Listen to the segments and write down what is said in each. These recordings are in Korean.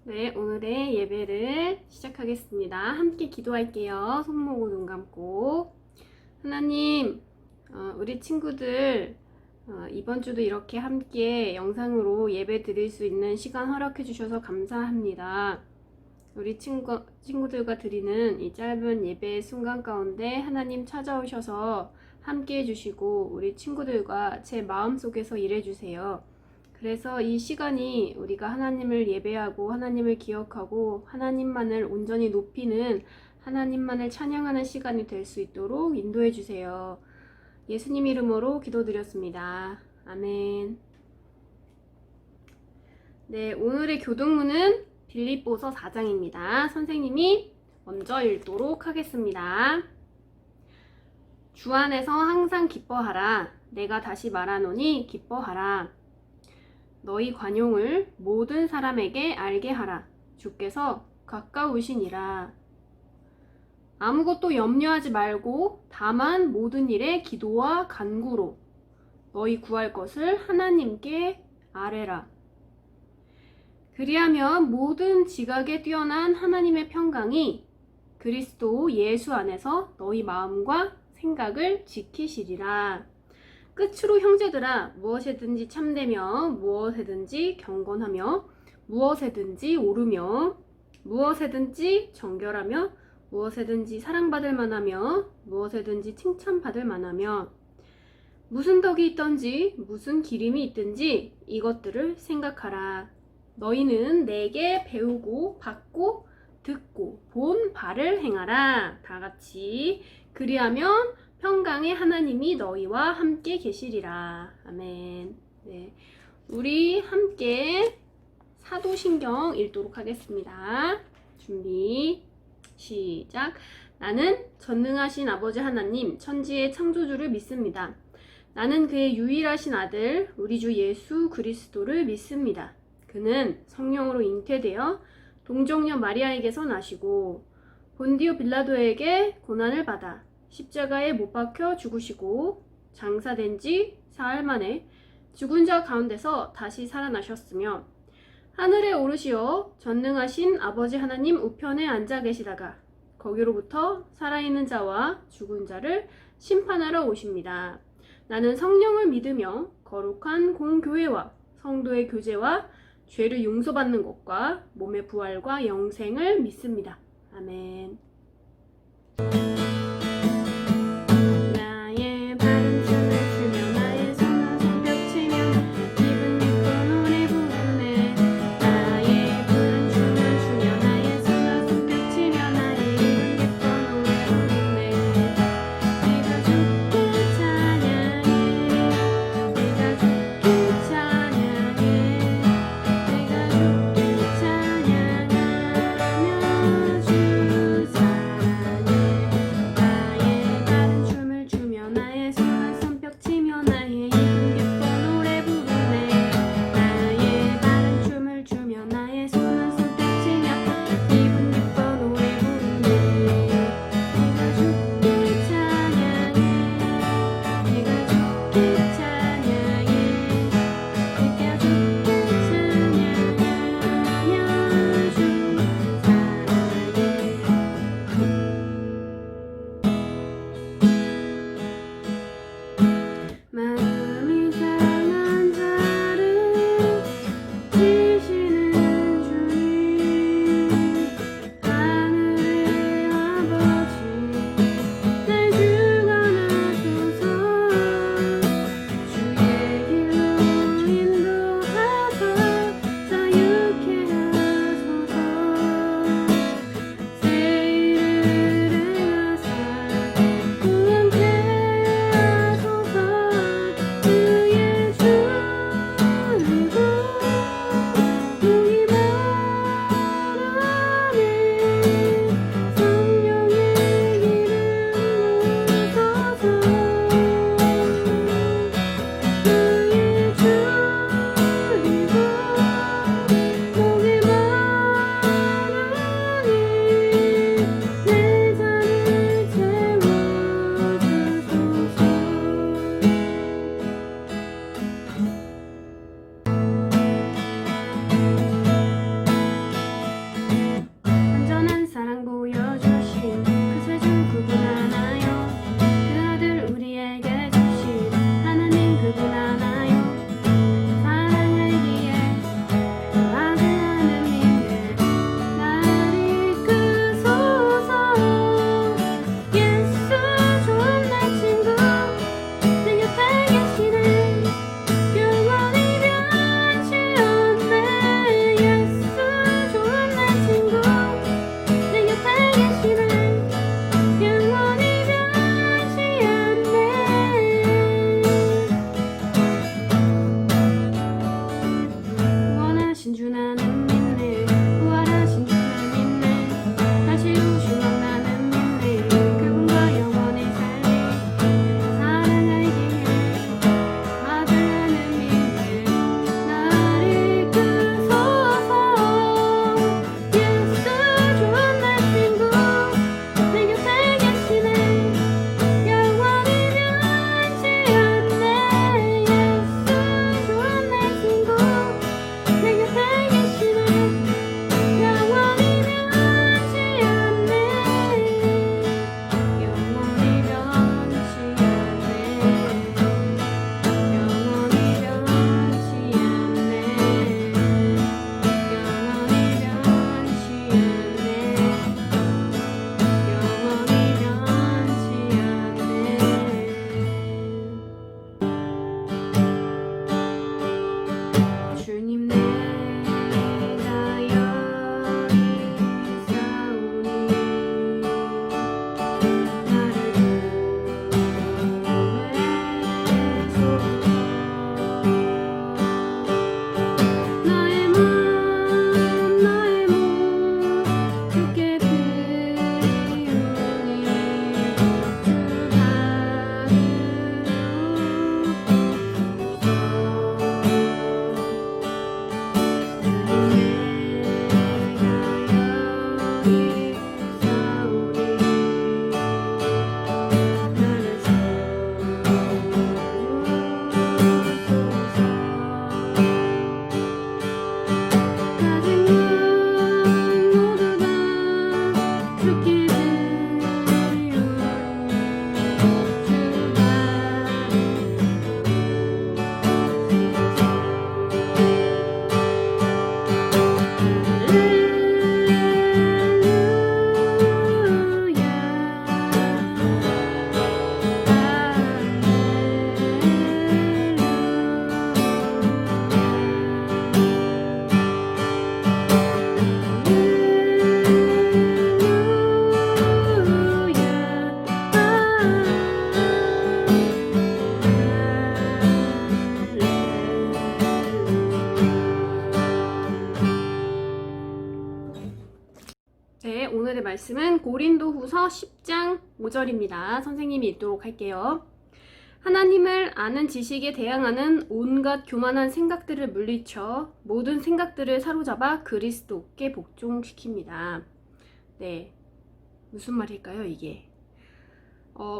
네, 오늘의 예배를 시작하겠습니다. 함께 기도할게요. 손 모으고 눈 감고. 하나님, 우리 친구들 이번 주도 이렇게 함께 영상으로 예배 드릴 수 있는 시간 허락해 주셔서 감사합니다. 우리 친구들과 드리는 이 짧은 예배의 순간 가운데 하나님 찾아오셔서 함께 해주시고 우리 친구들과 제 마음속에서 일해주세요. 그래서 이 시간이 우리가 하나님을 예배하고 하나님을 기억하고 하나님만을 온전히 높이는, 하나님만을 찬양하는 시간이 될 수 있도록 인도해 주세요. 예수님 이름으로 기도드렸습니다. 아멘. 네, 오늘의 교동문은 빌립보서 4장입니다. 선생님이 먼저 읽도록 하겠습니다. 주 안에서 항상 기뻐하라. 내가 다시 말하노니 기뻐하라. 너희 관용을 모든 사람에게 알게 하라. 주께서 가까우시니라. 아무것도 염려하지 말고 다만 모든 일에 기도와 간구로 너희 구할 것을 하나님께 아뢰라. 그리하면 모든 지각에 뛰어난 하나님의 평강이 그리스도 예수 안에서 너희 마음과 생각을 지키시리라. 끝으로 형제들아, 무엇에든지 참되며 무엇에든지 경건하며 무엇에든지 오르며 무엇에든지 정결하며 무엇에든지 사랑받을 만하며 무엇에든지 칭찬받을 만하며 무슨 덕이 있든지 무슨 기림이 있든지 이것들을 생각하라. 너희는 내게 배우고 받고 듣고 본 바를 행하라. 다 같이. 그리하면 평강의 하나님이 너희와 함께 계시리라. 아멘. 네, 우리 함께 사도신경 읽도록 하겠습니다. 준비, 시작. 나는 전능하신 아버지 하나님, 천지의 창조주를 믿습니다. 나는 그의 유일하신 아들, 우리 주 예수 그리스도를 믿습니다. 그는 성령으로 잉태되어 동정녀 마리아에게서 나시고 본디오 빌라도에게 고난을 받아 십자가에 못 박혀 죽으시고 장사된 지 사흘 만에 죽은 자 가운데서 다시 살아나셨으며 하늘에 오르시어 전능하신 아버지 하나님 우편에 앉아 계시다가 거기로부터 살아있는 자와 죽은 자를 심판하러 오십니다. 나는 성령을 믿으며 거룩한 공교회와 성도의 교제와 죄를 용서받는 것과 몸의 부활과 영생을 믿습니다. 아멘. 주사 말씀은 고린도후서 10장 5절입니다. 선생님이 읽도록 할게요. 하나님을 아는 지식에 대항하는 온갖 교만한 생각들을 물리쳐 모든 생각들을 사로잡아 그리스도께 복종시킵니다. 네, 무슨 말일까요, 이게?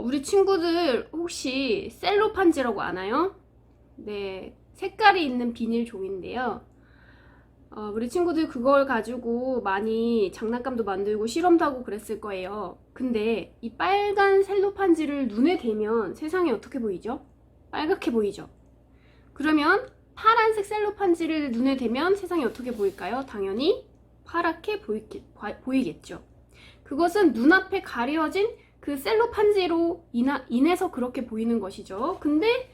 우리 친구들 혹시 셀로판지라고 아나요? 네, 색깔이 있는 비닐 종인데요. 우리 친구들 그걸 가지고 많이 장난감도 만들고 실험도 하고 그랬을 거예요. 근데 이 빨간 셀로판지를 눈에 대면 세상이 어떻게 보이죠? 빨갛게 보이죠? 그러면 파란색 셀로판지를 눈에 대면 세상이 어떻게 보일까요? 당연히 파랗게 보이겠죠. 그것은 눈앞에 가려진 그 셀로판지로 인해서 그렇게 보이는 것이죠. 근데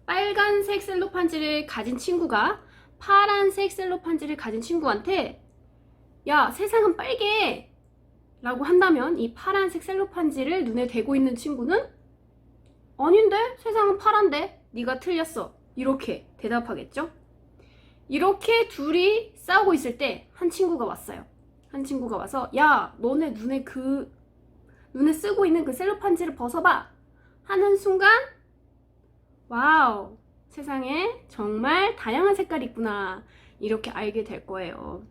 빨간색 셀로판지를 가진 친구가 파란색 셀로판지를 가진 친구한테 야, 세상은 빨개! 라고 한다면 이 파란색 셀로판지를 눈에 대고 있는 친구는 아닌데? 세상은 파란데? 네가 틀렸어. 이렇게 대답하겠죠? 이렇게 둘이 싸우고 있을 때 한 친구가 왔어요. 한 친구가 와서 야, 너네 눈에 쓰고 있는 그 셀로판지를 벗어봐! 하는 순간 와우! 세상에 정말 다양한 색깔이 있구나. 이렇게 알게 될 거예요.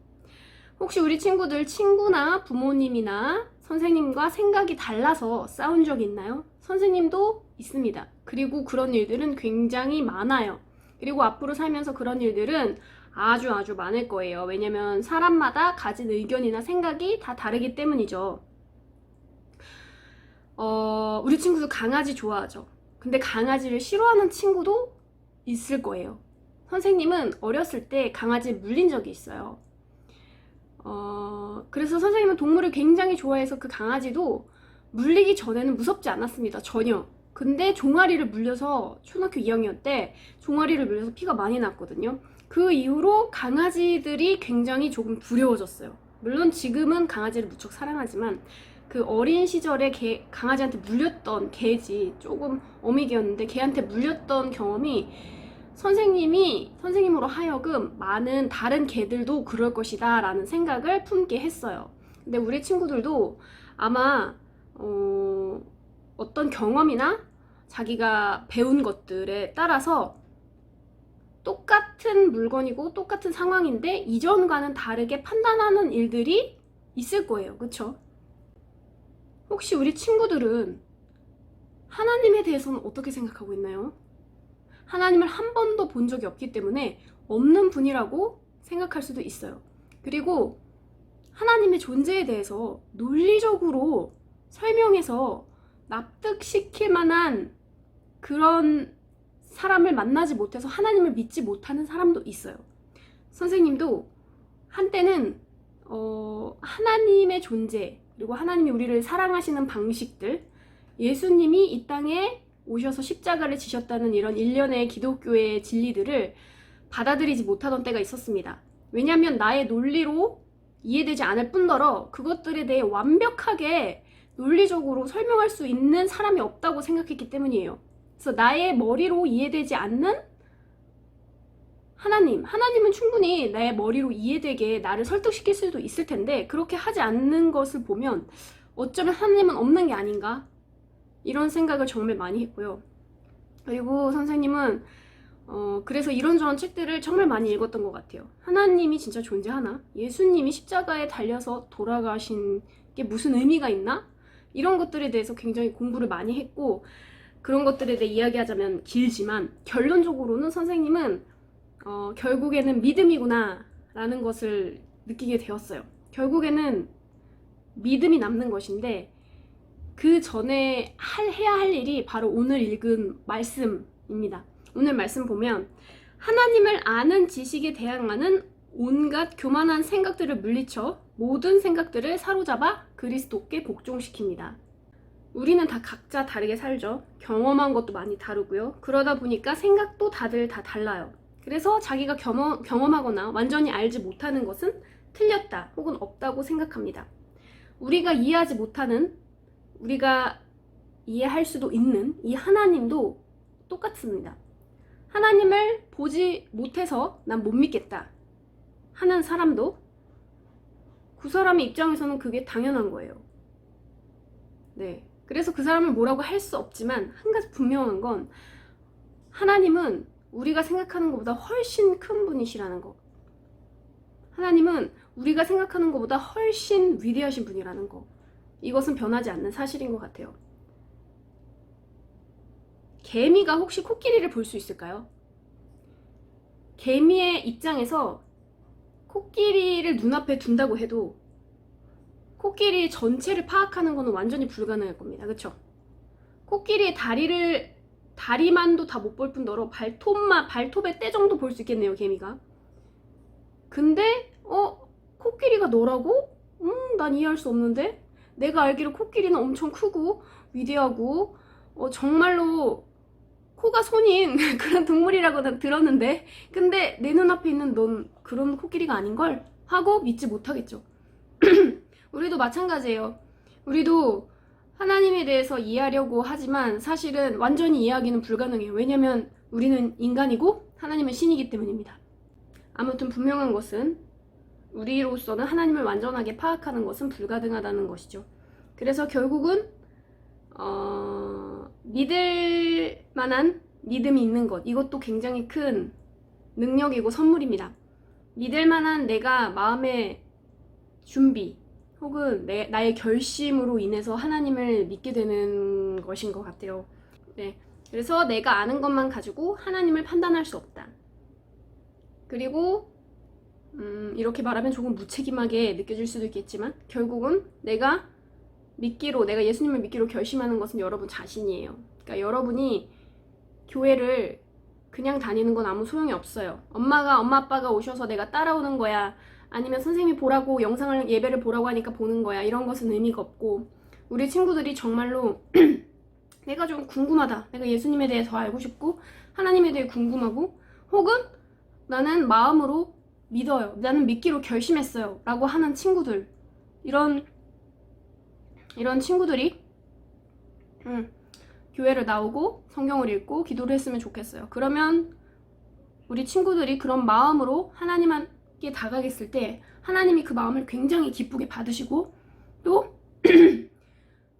혹시 우리 친구들 친구나 부모님이나 선생님과 생각이 달라서 싸운 적이 있나요? 선생님도 있습니다. 그리고 그런 일들은 굉장히 많아요. 그리고 앞으로 살면서 그런 일들은 아주 많을 거예요. 왜냐면 사람마다 가진 의견이나 생각이 다 다르기 때문이죠. 우리 친구도 강아지 좋아하죠. 근데 강아지를 싫어하는 친구도 있을 거예요. 선생님은 어렸을 때 강아지에 물린 적이 있어요. 그래서 선생님은 동물을 굉장히 좋아해서 그 강아지도 물리기 전에는 무섭지 않았습니다. 전혀. 근데 종아리를 물려서 초등학교 2학년 때 종아리를 물려서 피가 많이 났거든요. 그 이후로 강아지들이 굉장히 조금 두려워졌어요. 물론 지금은 강아지를 무척 사랑하지만 그 어린 시절에 강아지한테 물렸던 개지, 조금 어미개였는데 걔한테 물렸던 경험이 선생님으로 하여금 많은 다른 개들도 그럴 것이다 라는 생각을 품게 했어요. 근데 우리 친구들도 아마 어떤 경험이나 자기가 배운 것들에 따라서 똑같은 물건이고 똑같은 상황인데 이전과는 다르게 판단하는 일들이 있을 거예요. 그쵸? 혹시 우리 친구들은 하나님에 대해서는 어떻게 생각하고 있나요? 하나님을 한 번도 본 적이 없기 때문에 없는 분이라고 생각할 수도 있어요. 그리고 하나님의 존재에 대해서 논리적으로 설명해서 납득시킬 만한 그런 사람을 만나지 못해서 하나님을 믿지 못하는 사람도 있어요. 선생님도 한때는 하나님의 존재, 그리고 하나님이 우리를 사랑하시는 방식들, 예수님이 이 땅에 오셔서 십자가를 지셨다는 이런 일련의 기독교의 진리들을 받아들이지 못하던 때가 있었습니다. 왜냐하면 나의 논리로 이해되지 않을 뿐더러 그것들에 대해 완벽하게 논리적으로 설명할 수 있는 사람이 없다고 생각했기 때문이에요. 그래서 나의 머리로 이해되지 않는 하나님은 충분히 나의 머리로 이해되게 나를 설득시킬 수도 있을 텐데 그렇게 하지 않는 것을 보면 어쩌면 하나님은 없는 게 아닌가? 이런 생각을 정말 많이 했고요. 그리고 선생님은 그래서 이런저런 책들을 정말 많이 읽었던 것 같아요. 하나님이 진짜 존재하나? 예수님이 십자가에 달려서 돌아가신 게 무슨 의미가 있나? 이런 것들에 대해서 굉장히 공부를 많이 했고 그런 것들에 대해 이야기하자면 길지만 결론적으로는 선생님은 결국에는 믿음이구나 라는 것을 느끼게 되었어요. 결국에는 믿음이 남는 것인데 그 전에 해야 할 일이 바로 오늘 읽은 말씀입니다. 오늘 말씀 보면 하나님을 아는 지식에 대항하는 온갖 교만한 생각들을 물리쳐 모든 생각들을 사로잡아 그리스도께 복종시킵니다. 우리는 다 각자 다르게 살죠. 경험한 것도 많이 다르고요. 그러다 보니까 생각도 다들 다 달라요. 그래서 자기가 경험하거나 완전히 알지 못하는 것은 틀렸다 혹은 없다고 생각합니다. 우리가 이해하지 못하는, 우리가 이해할 수도 있는 이 하나님도 똑같습니다. 하나님을 보지 못해서 난 못 믿겠다 하는 사람도 그 사람의 입장에서는 그게 당연한 거예요. 네. 그래서 그 사람을 뭐라고 할 수 없지만 한 가지 분명한 건 하나님은 우리가 생각하는 것보다 훨씬 큰 분이시라는 거. 하나님은 우리가 생각하는 것보다 훨씬 위대하신 분이라는 거. 이것은 변하지 않는 사실인 것 같아요. 개미가 혹시 코끼리를 볼 수 있을까요? 개미의 입장에서 코끼리를 눈앞에 둔다고 해도 코끼리 전체를 파악하는 것은 완전히 불가능할 겁니다. 그쵸? 코끼리의 다리만도 다 못 볼 뿐더러 발톱의 때 정도 볼 수 있겠네요, 개미가. 근데 코끼리가 너라고? 난 이해할 수 없는데? 내가 알기로 코끼리는 엄청 크고 위대하고 정말로 코가 손인 그런 동물이라고 난 들었는데, 근데 내 눈앞에 있는 넌 그런 코끼리가 아닌걸? 하고 믿지 못하겠죠. 우리도 마찬가지예요. 우리도 하나님에 대해서 이해하려고 하지만 사실은 완전히 이해하기는 불가능해요. 왜냐면 우리는 인간이고 하나님은 신이기 때문입니다. 아무튼 분명한 것은 우리로서는 하나님을 완전하게 파악하는 것은 불가능하다는 것이죠. 그래서 결국은 믿을 만한 믿음이 있는 것, 이것도 굉장히 큰 능력이고 선물입니다. 믿을 만한 내가 마음의 준비 혹은 나의 결심으로 인해서 하나님을 믿게 되는 것인 것 같아요. 네. 그래서 내가 아는 것만 가지고 하나님을 판단할 수 없다. 그리고 이렇게 말하면 조금 무책임하게 느껴질 수도 있겠지만 결국은 내가 예수님을 믿기로 결심하는 것은 여러분 자신이에요. 그러니까 여러분이 교회를 그냥 다니는 건 아무 소용이 없어요. 엄마 아빠가 오셔서 내가 따라오는 거야, 아니면 선생님이 보라고 예배를 보라고 하니까 보는 거야, 이런 것은 의미가 없고, 우리 친구들이 정말로 내가 좀 궁금하다, 내가 예수님에 대해 더 알고 싶고 하나님에 대해 궁금하고, 혹은 나는 마음으로 믿어요, 나는 믿기로 결심했어요 라고 하는 친구들, 이런 친구들이 교회를 나오고 성경을 읽고 기도를 했으면 좋겠어요. 그러면 우리 친구들이 그런 마음으로 하나님께 다가갔을 때 하나님이 그 마음을 굉장히 기쁘게 받으시고, 또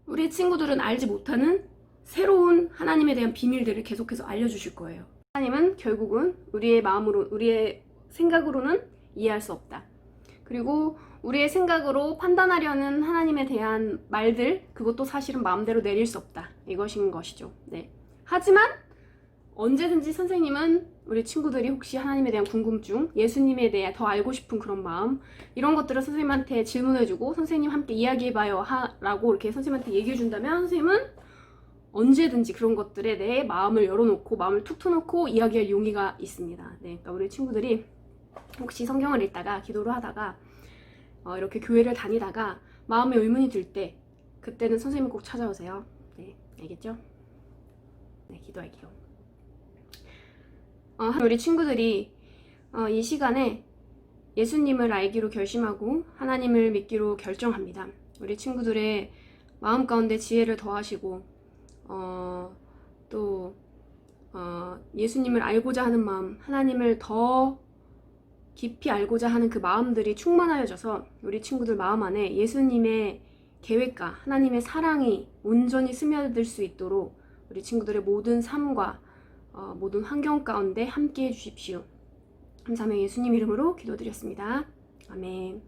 우리 친구들은 알지 못하는 새로운 하나님에 대한 비밀들을 계속해서 알려주실 거예요. 하나님은 결국은 우리의 생각으로는 이해할 수 없다. 그리고 우리의 생각으로 판단하려는 하나님에 대한 말들, 그것도 사실은 마음대로 내릴 수 없다. 이것인 것이죠. 네. 하지만 언제든지 선생님은 우리 친구들이 혹시 하나님에 대한 궁금증, 예수님에 대해 더 알고 싶은 그런 마음, 이런 것들을 선생님한테 질문해주고 선생님 함께 이야기해봐요 라고 이렇게 선생님한테 얘기해준다면 선생님은 언제든지 그런 것들에 대해 마음을 열어놓고 마음을 툭 터놓고 이야기할 용의가 있습니다. 네. 그러니까 우리 친구들이 혹시 성경을 읽다가 기도를 하다가 이렇게 교회를 다니다가 마음에 의문이 들 때, 그때는 선생님 꼭 찾아오세요. 네, 알겠죠? 네, 기도할게요. 우리 친구들이 이 시간에 예수님을 알기로 결심하고 하나님을 믿기로 결정합니다. 우리 친구들의 마음 가운데 지혜를 더하시고 또 예수님을 알고자 하는 마음, 하나님을 더 깊이 알고자 하는 그 마음들이 충만하여져서 우리 친구들 마음 안에 예수님의 계획과 하나님의 사랑이 온전히 스며들 수 있도록 우리 친구들의 모든 삶과 모든 환경 가운데 함께 해주십시오. 감사하며 예수님 이름으로 기도드렸습니다. 아멘.